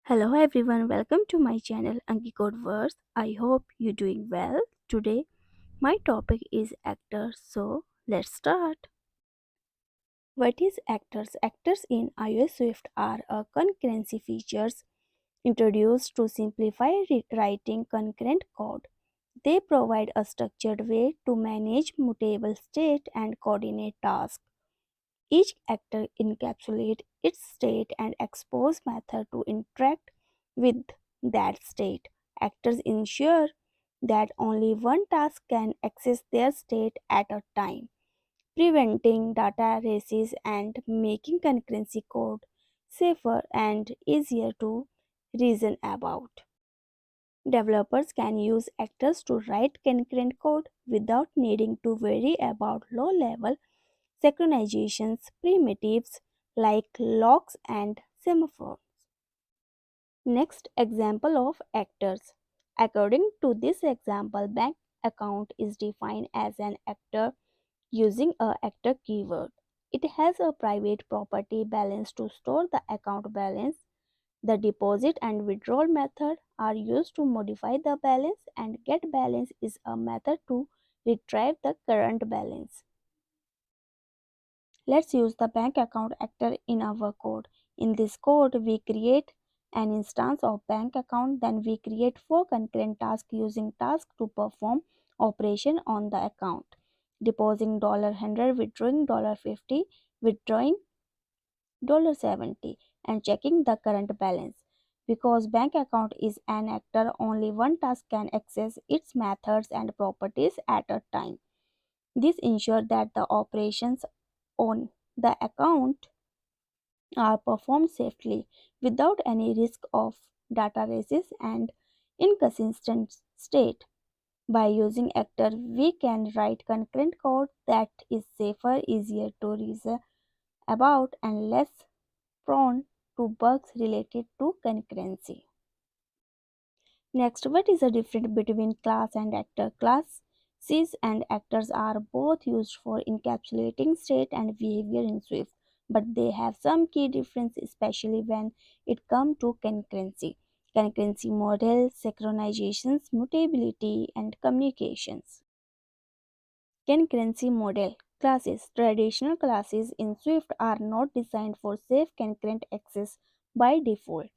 Hello everyone, welcome to my channel ankeecodeverse. I hope you're doing well. Today my topic is actors, so let's start. What is actors? Actors in iOS Swift are a concurrency features introduced to simplify writing concurrent code. They provide a structured way to manage mutable state and coordinate tasks. Each actor encapsulates its state and expose method to interact with that state. Actors ensure that only one task can access their state at a time, preventing data races and making concurrency code safer and easier to reason about. Developers can use actors to write concurrent code without needing to worry about low level synchronizations primitives like locks and semaphores. Next example of actors. According to this example, bank account is defined as an actor using a actor keyword. It has a private property balance to store the account balance. The deposit and withdrawal method are used to modify the balance, and get balance is a method to retrieve the current balance. Let's use the bank account actor in our code. In this code, we create an instance of bank account, then we create four concurrent tasks using task to perform operation on the account. Depositing $100, withdrawing $50, withdrawing $70, and checking the current balance. Because bank account is an actor, only one task can access its methods and properties at a time. This ensures that the operations on the account are performed safely without any risk of data races and inconsistent state. By using actor, we can write concurrent code that is safer, easier to reason about, and less prone to bugs related to concurrency. Next, what is the difference between class and actor? Classes and actors are both used for encapsulating state and behavior in Swift, but they have some key differences, especially when it comes to concurrency. Concurrency model, synchronizations, mutability, and communications. Concurrency model classes. Traditional classes in Swift are not designed for safe concurrent access by default.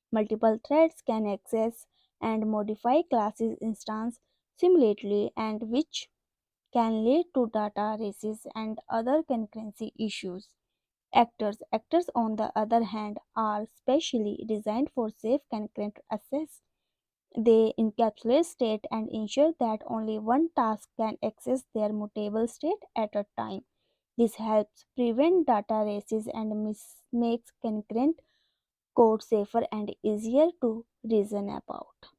Multiple threads can access and modify classes instance simultaneously, and which can lead to data races and other concurrency issues. Actors on the other hand are specially designed for safe concurrent access. They encapsulate state and ensure that only one task can access their mutable state at a time. This helps prevent data races and makes concurrent code safer and easier to reason about.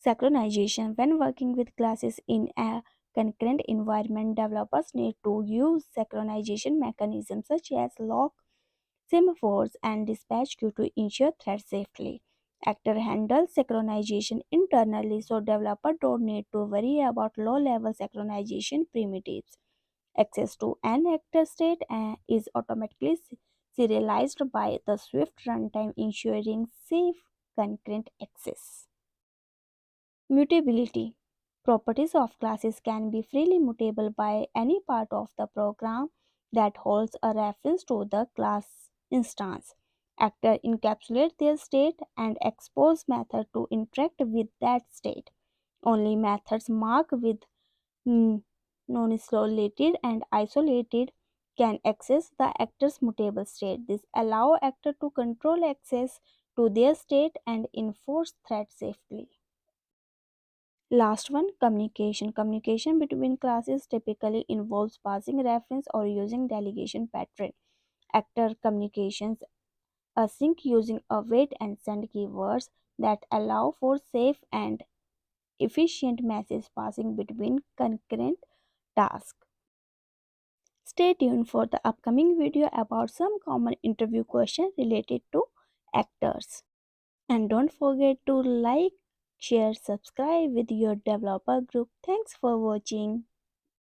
Synchronization. When working with classes in a concurrent environment, developers need to use synchronization mechanisms such as lock, semaphores, and dispatch queue to ensure thread safely. Actor handles synchronization internally, so developers don't need to worry about low-level synchronization primitives. Access to an actor state is automatically serialized by the Swift runtime, ensuring safe concurrent access. Mutability. Properties of classes can be freely mutable by any part of the program that holds a reference to the class instance. Actor encapsulate their state and expose method to interact with that state. Only methods marked with non-isolated and isolated can access the actor's mutable state. This allows actor to control access to their state and enforce threat safely. Last one, communication. Communication between classes typically involves passing reference or using delegation pattern. Actor communications async using await and send keywords that allow for safe and efficient message passing between concurrent tasks. Stay tuned for the upcoming video about some common interview questions related to actors. And don't forget to like, share, subscribe with your developer group. Thanks for watching.